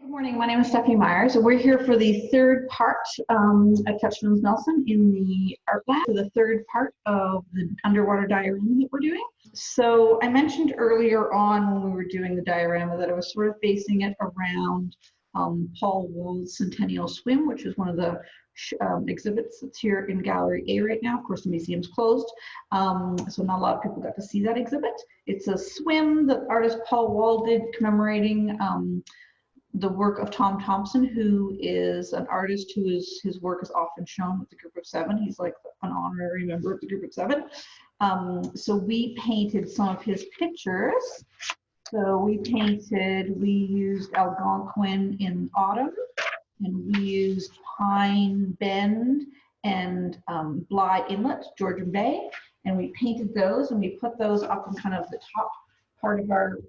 Good morning, my name is Stephanie Myers, and we're here for the third part at Touchstones Nelson in the art lab, for the third part of the underwater diorama that we're doing. So I mentioned earlier on when we were doing the diorama that I was sort of basing it around Paul Wall's Centennial Swim, which is one of the exhibits that's here in Gallery A right now. Of course, the museum's closed, so not a lot of people got to see that exhibit. It's a swim that artist Paul Wall did commemorating the work of Tom Thompson, who is an artist his work is often shown with the Group of Seven. He's like an honorary member of the Group of Seven. So we painted some of his pictures. So we used Algonquin in autumn, and we used Pine Bend and Bly Inlet, Georgian Bay, and we painted those and we put those up in kind of the top part of our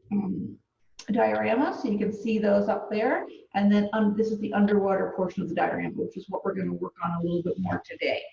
diorama, so you can see those up there. And then this is the underwater portion of the diorama, which is what we're going to work on a little bit more today.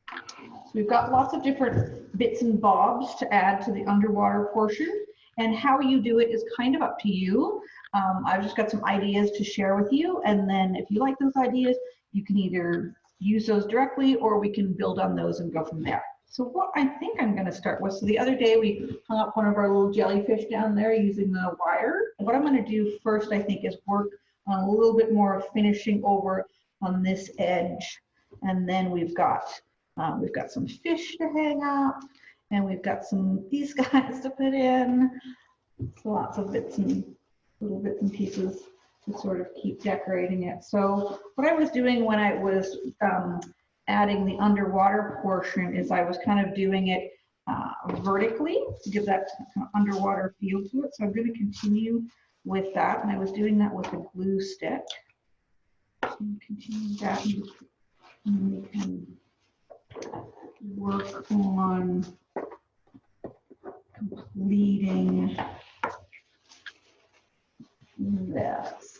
So we've got lots of different bits and bobs to add to the underwater portion, and how you do it is kind of up to you. I've just got some ideas to share with you, and then if you like those ideas, you can either use those directly or we can build on those and go from there. So what I think I'm going to start with, so the other day we hung up one of our little jellyfish down there using the wire. What I'm going to do first, I think, is work on a little bit more finishing over on this edge. And then we've got some fish to hang up, and we've got these guys to put in. So lots of little bits and pieces to sort of keep decorating it. So what I was doing when I was adding the underwater portion is I was kind of doing it vertically to give that kind of underwater feel to it. So I'm going to continue with that, and I was doing that with a glue stick. So continue that, and we can work on completing this.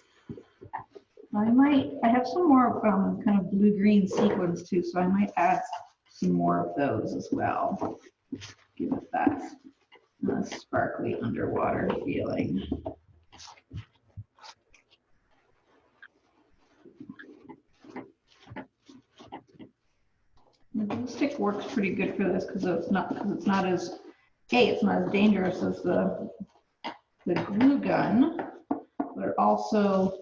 I have some more kind of blue-green sequins too, so I might add some more of those as well. Give it that sparkly underwater feeling. The glue stick works pretty good for this because it's not as dangerous as the glue gun, but it also,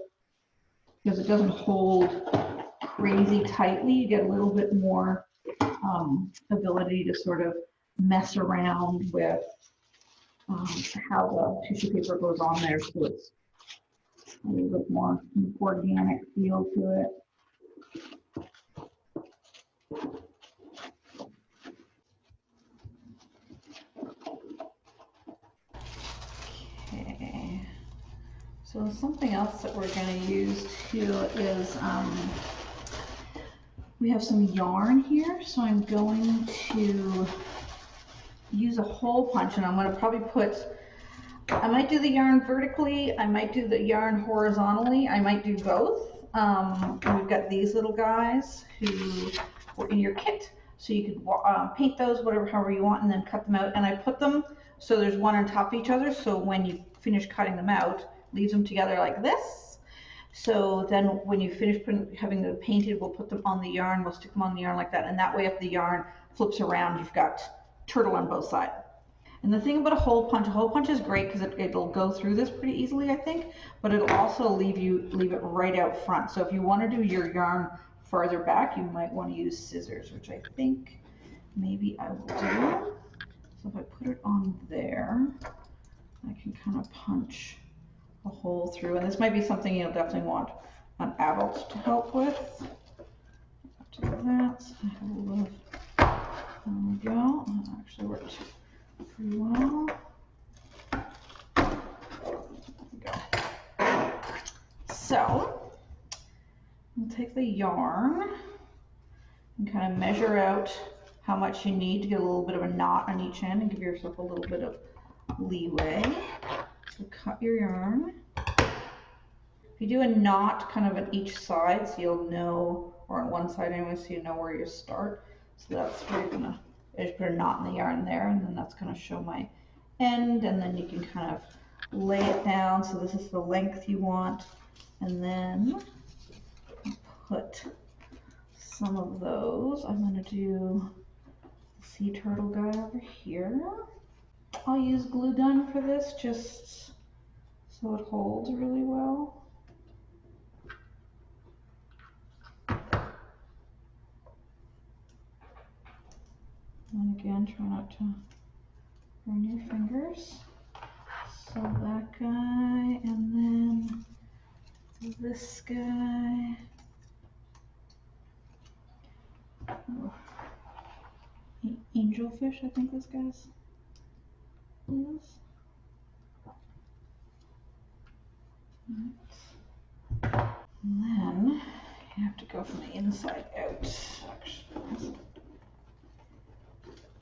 because it doesn't hold crazy tightly, you get a little bit more ability to sort of mess around with how the tissue paper goes on there, so it's a little bit more organic feel to it. Okay. So something else that we're going to use too is we have some yarn here, so I'm going to use a hole punch, and I'm going to probably I might do the yarn vertically, I might do the yarn horizontally, I might do both. We've got these little guys who were in your kit, so you could paint those however you want and then cut them out, and I put them so there's one on top of each other, so when you finish cutting them out, leaves them together like this. So then when you finish having them painted, we'll put them on the yarn, we'll stick them on the yarn like that, and that way if the yarn flips around, you've got turtle on both sides. And the thing about a hole punch is great because it'll go through this pretty easily, I think, but it'll also leave it right out front. So if you want to do your yarn farther back, you might want to use scissors, which I think maybe I will do. So if I put it on there, I can kind of punch a hole through, and this might be something you'll definitely want an adult to help with. To do that, there we go. That actually worked pretty well. There we go. So we'll take the yarn and kind of measure out how much you need to get a little bit of a knot on each end and give yourself a little bit of leeway. So cut your yarn. If you do a knot kind of on each side, so you'll know, or on one side anyway, so you know where you start. So that's where you're gonna, I just put a knot in the yarn there, and then that's gonna show my end, and then you can kind of lay it down. So this is the length you want. And then put some of those. I'm going to do the sea turtle guy over here. I'll use glue gun for this just so it holds really well. And again, try not to burn your fingers. So that guy, and then this guy. Oh. Angelfish, I think this guy's is. And then you have to go from the inside out. Actually,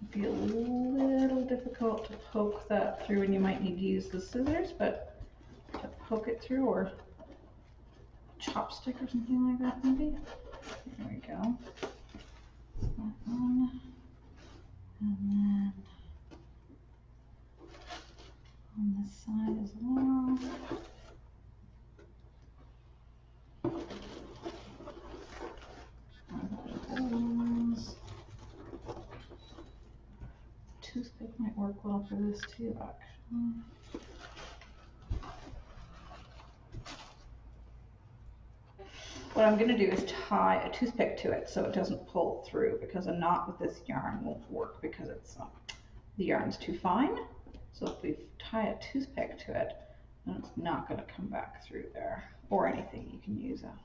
it'd be a little difficult to poke that through, and you might need to use the scissors, but to poke it through, or a chopstick or something like that, maybe. There we go. That one, and then on this side as well. Toothpick might work well for this too, actually. What I'm going to do is tie a toothpick to it so it doesn't pull through, because a knot with this yarn won't work because it's the yarn's too fine. So if we tie a toothpick to it, then it's not going to come back through there, or anything. You can use a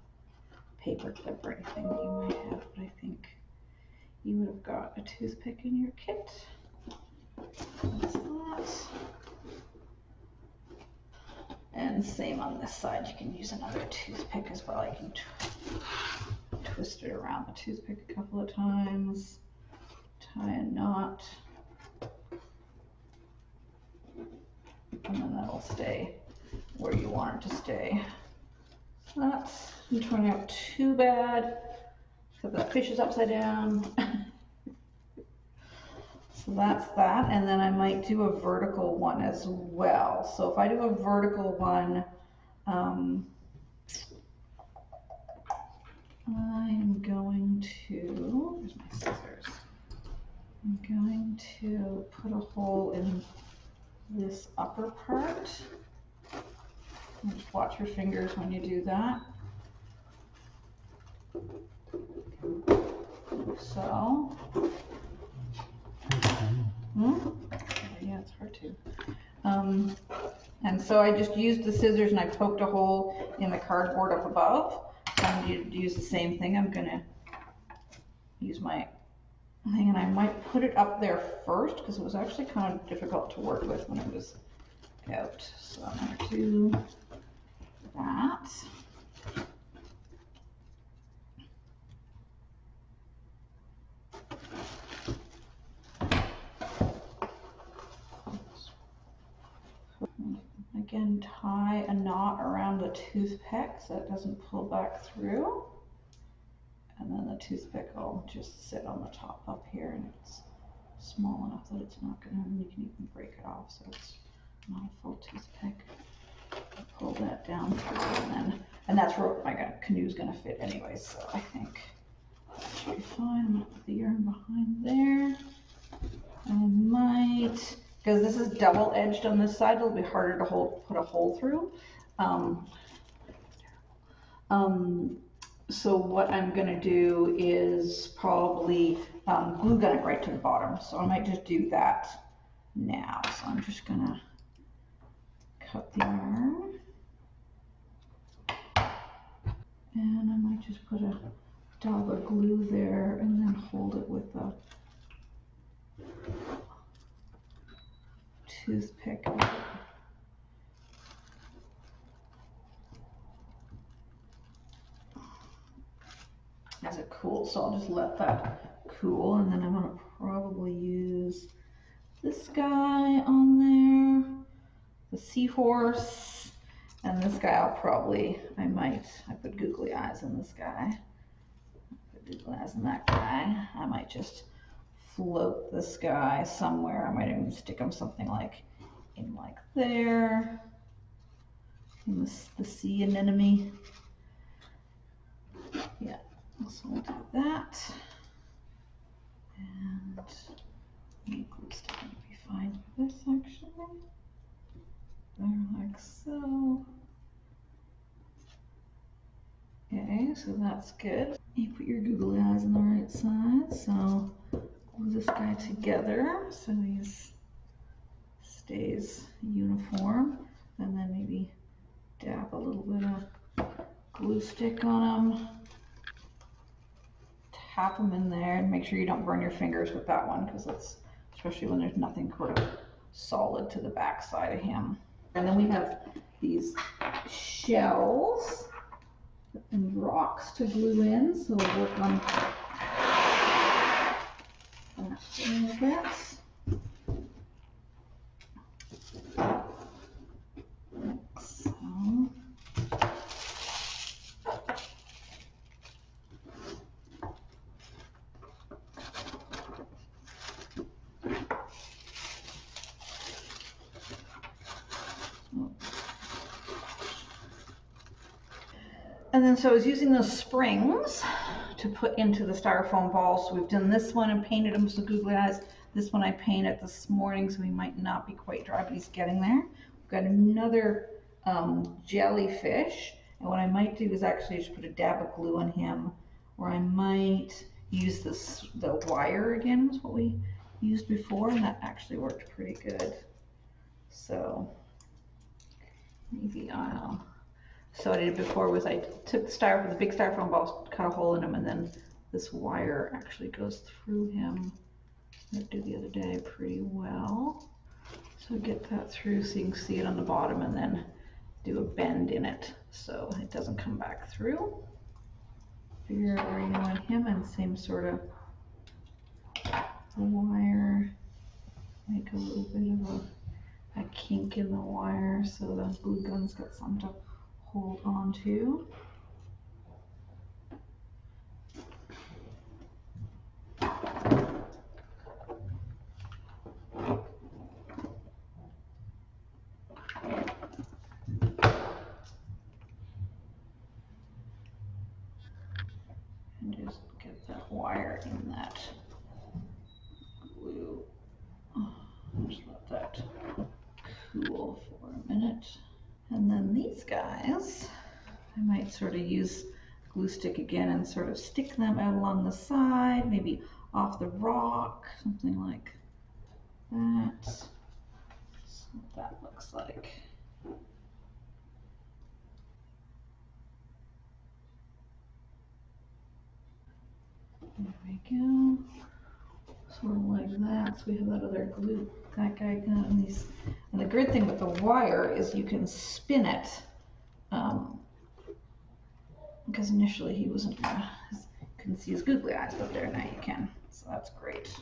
paper clip or anything that you might have, but I think you would have got a toothpick in your kit. That's that. And same on this side, you can use another toothpick as well. I can twist it around the toothpick a couple of times, tie a knot, and then that'll stay where you want it to stay. That's not turning out too bad, because that fish is upside down. So that's that, and then I might do a vertical one as well. So if I do a vertical one, I'm going to, where's my scissors? I'm going to put a hole in this upper part. And just watch your fingers when you do that. Like so. Yeah, it's hard to. And so I just used the scissors and I poked a hole in the cardboard up above. I'm going to use the same thing. I'm going to use my thing, and I might put it up there first because it was actually kind of difficult to work with when it was out. So I'm going to do that. Again, tie a knot around the toothpick so it doesn't pull back through. And then the toothpick will just sit on the top up here, and it's small enough that it's not going to, you can even break it off so it's not a full toothpick. Pull that down through, and that's where my canoe's going to fit anyway, so I think that should be fine. I'm going to put the yarn behind there. I might, because this is double edged on this side, it'll be harder to put a hole through. So what I'm going to do is probably glue gun it right to the bottom. So I might just do that now. So I'm just going to cut the yarn. And I might just put a dab of glue there and then hold it with a toothpick. As it cools, so I'll just let that cool, and then I'm going to probably use this guy on there, the seahorse, and this guy I'll probably, I put googly eyes in this guy, put googly eyes in that guy. I might just float this guy somewhere. I might even stick him something like in like there. and the sea anemone. Yeah, so we'll do that. And glue stick would be fine for this actually. There, like so. Okay, so that's good. You put your googly eyes on the right side, so glue this guy together so he stays uniform, and then maybe dab a little bit of glue stick on him. Tap them in there and make sure you don't burn your fingers with that one, because it's, especially when there's nothing sort of solid to the back side of him. And then we have these shells and rocks to glue in, so we'll work on that a little bit. So. And then so I was using those springs to put into the styrofoam balls. So we've done this one and painted him some googly eyes. This one I painted this morning, so he might not be quite dry, but he's getting there. We've got another jellyfish, and what I might do is actually just put a dab of glue on him, or I might use the wire again, was what we used before, and that actually worked pretty good. So maybe I'll. So what I did before was I took the big styrofoam balls, cut a hole in them, and then this wire actually goes through him. I did the other day pretty well. So get that through so you can see it on the bottom, and then do a bend in it so it doesn't come back through. Figure out where you want him, and same sort of wire. Make a little bit of a kink in the wire so the glue gun's got something to hold on to. And just get that wire in that glue. Just let that cool for a minute. And then these guys, I might sort of use glue stick again and sort of stick them out along the side, maybe off the rock, something like that. That's what that looks like. There we go. Sort of like that. So we have that other glue, that guy got in these. And the great thing with the wire is you can spin it. Because initially he wasn't, couldn't see his googly eyes, but there now you can. So that's great.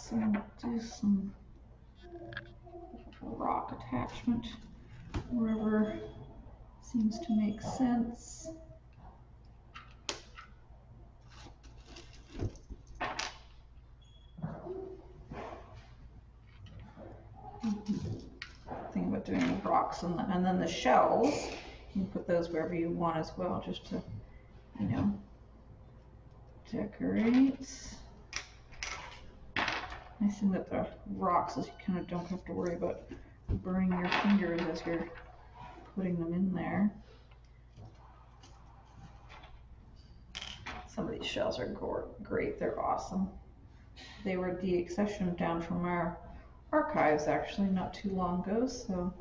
So do some rock attachment wherever seems to make sense. Think about doing the rocks and then the shells. You can put those wherever you want as well, just to, you know, decorate. Nice thing about the rocks is you kind of don't have to worry about burning your fingers as you're putting them in there. Some of these shells are great, they're awesome. They were deaccessioned down from our archives actually not too long ago, so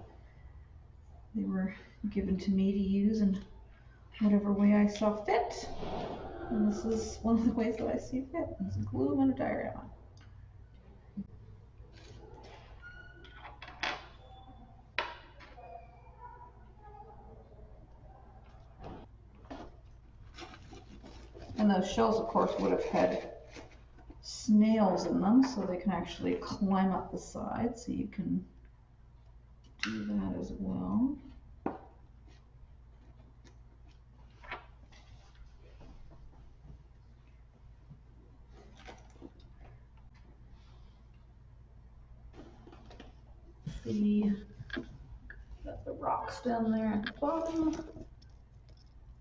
they were given to me to use in whatever way I saw fit. And this is one of the ways that I see fit. It's glue them in a diorama. And those shells, of course, would have had snails in them, so they can actually climb up the side, so you can do that as well. see, got the rocks down there at the bottom.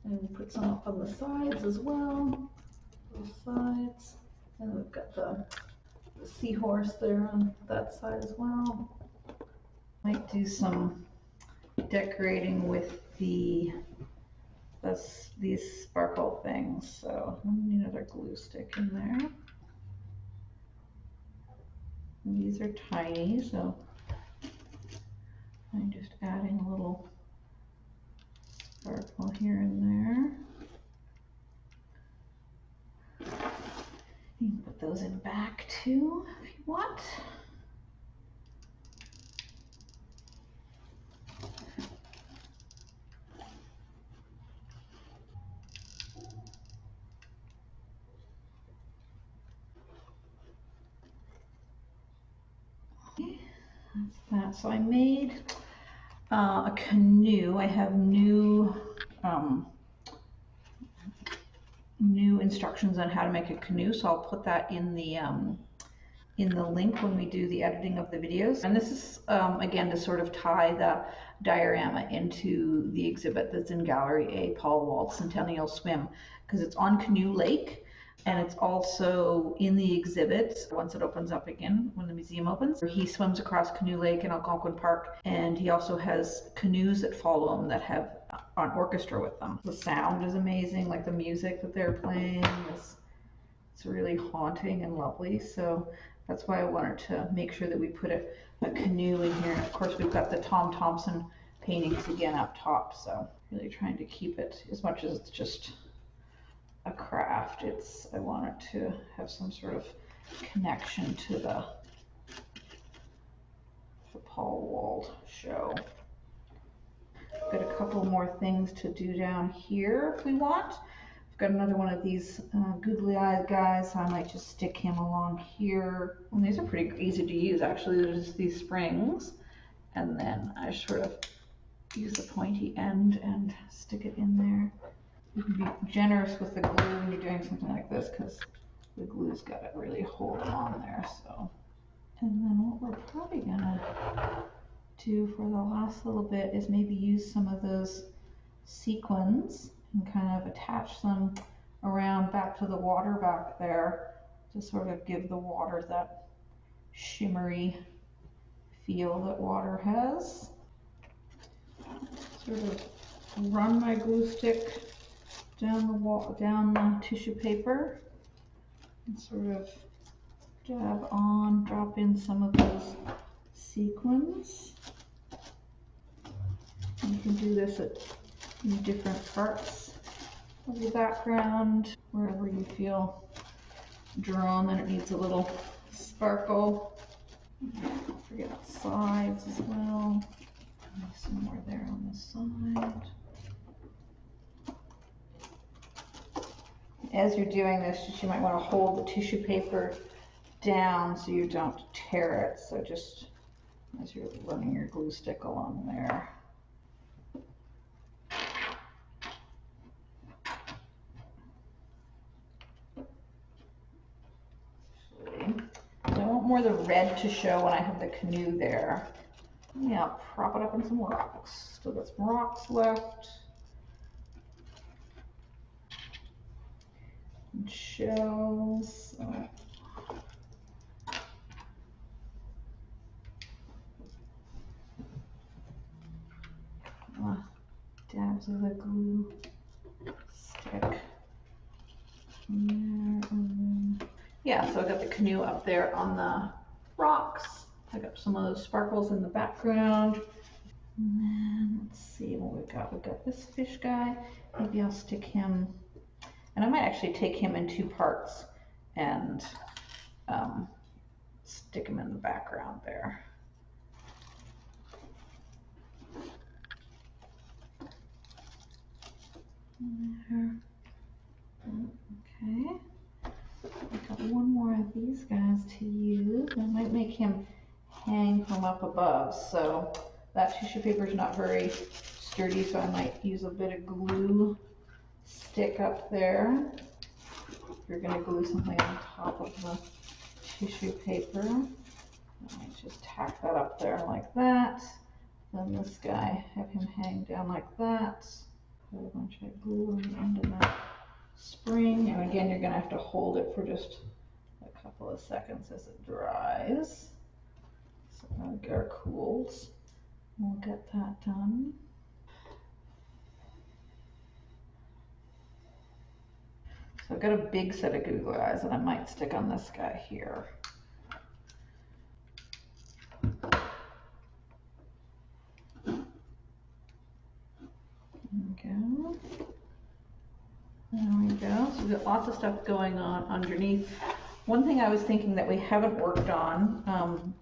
And we put some up on the sides as well, both sides. And we've got the seahorse there on that side as well. Might do some decorating with these sparkle things. So I need another glue stick in there. And these are tiny, so I'm just adding a little sparkle here and there. You can put those in back too if you want. That's that. So I made a canoe. I have new instructions on how to make a canoe, so I'll put that in the link when we do the editing of the videos. And this is again to sort of tie the diorama into the exhibit that's in Gallery A, Paul Wald Centennial Swim, because it's on Canoe Lake. And it's also in the exhibit once it opens up again, when the museum opens. He swims across Canoe Lake in Algonquin Park, and he also has canoes that follow him that have an orchestra with them. The sound is amazing, like the music that they're playing is it's really haunting and lovely. So that's why I wanted to make sure that we put a canoe in here. And of course we've got the Tom Thompson paintings again up top, so really trying to keep it, as much as it's just a craft, I want it to have some sort of connection to the Paul Wald show. Got a couple more things to do down here if we want. I've got another one of these googly eyed guys, so I might just stick him along here. And these are pretty easy to use actually. There's just these springs, and then I sort of use the pointy end and stick it in there. You can be generous with the glue when you're doing something like this, because the glue's got to really hold them on there. So, and then what we're probably gonna do for the last little bit is maybe use some of those sequins and kind of attach them around back to the water back there to sort of give the water that shimmery feel that water has. Sort of run my glue stick down the wall, down the tissue paper, and sort of drop in some of those sequins. And you can do this in different parts of the background, wherever you feel drawn that it needs a little sparkle. Don't forget the sides as well. Some more there on the side. As you're doing this, you might want to hold the tissue paper down so you don't tear it. So just as you're running your glue stick along there. I want more of the red to show when I have the canoe there. Yeah, I'll prop it up in some rocks. Still got some rocks left. And shells. Dabs of the glue stick. Yeah, so I got the canoe up there on the rocks. I got some of those sparkles in the background. And then let's see what we've got. We've got this fish guy. Maybe I'll stick him, and I might actually take him in two parts and stick him in the background there. There. Okay. I've got one more of these guys to use. I might make him hang from up above. So that tissue paper is not very sturdy, so I might use a bit of glue stick up there. If you're going to glue something on top of the tissue paper, I just tack that up there like that. Then this guy, have him hang down like that. Put a bunch of glue on the end of that spring. And again, you're gonna have to hold it for just a couple of seconds as it dries. So or cools. We'll get that done. So I've got a big set of Google eyes that I might stick on this guy here. There we go. So we've got lots of stuff going on underneath. One thing I was thinking that we haven't worked on,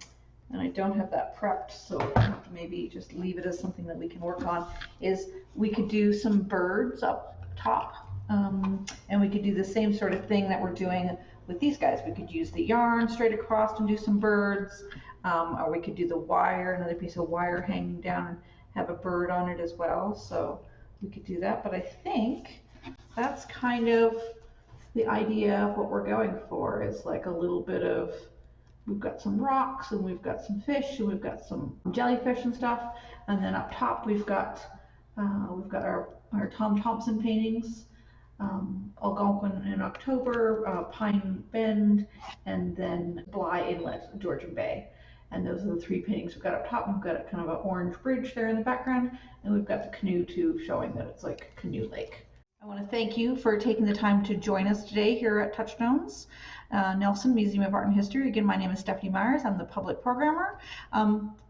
and I don't have that prepped, so I have to maybe just leave it as something that we can work on, is we could do some birds up top. And we could do the same sort of thing that we're doing with these guys. We could use the yarn straight across and do some birds, or we could do the wire, another piece of wire hanging down and have a bird on it as well. So we could do that, but I think that's kind of the idea of what we're going for, is like a little bit of, we've got some rocks and we've got some fish and we've got some jellyfish and stuff, and then up top we've got our Tom Thompson paintings, Algonquin in October, Pine Bend, and then Bly Inlet, Georgian Bay. And those are the three paintings we've got up top. We've got a kind of an orange bridge there in the background, and we've got the canoe too, showing that it's like a canoe lake. I want to thank you for taking the time to join us today here at Touchstones, Nelson Museum of Art and History. Again, my name is Stephanie Myers. I'm the public programmer.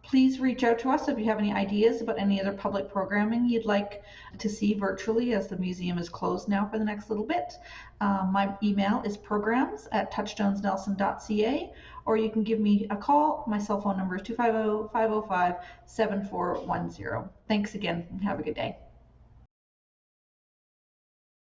Please reach out to us if you have any ideas about any other public programming you'd like to see virtually, as the museum is closed now for the next little bit. My email is programs@touchstonesnelson.ca, or you can give me a call. My cell phone number is 250-505-7410. Thanks again, and have a good day.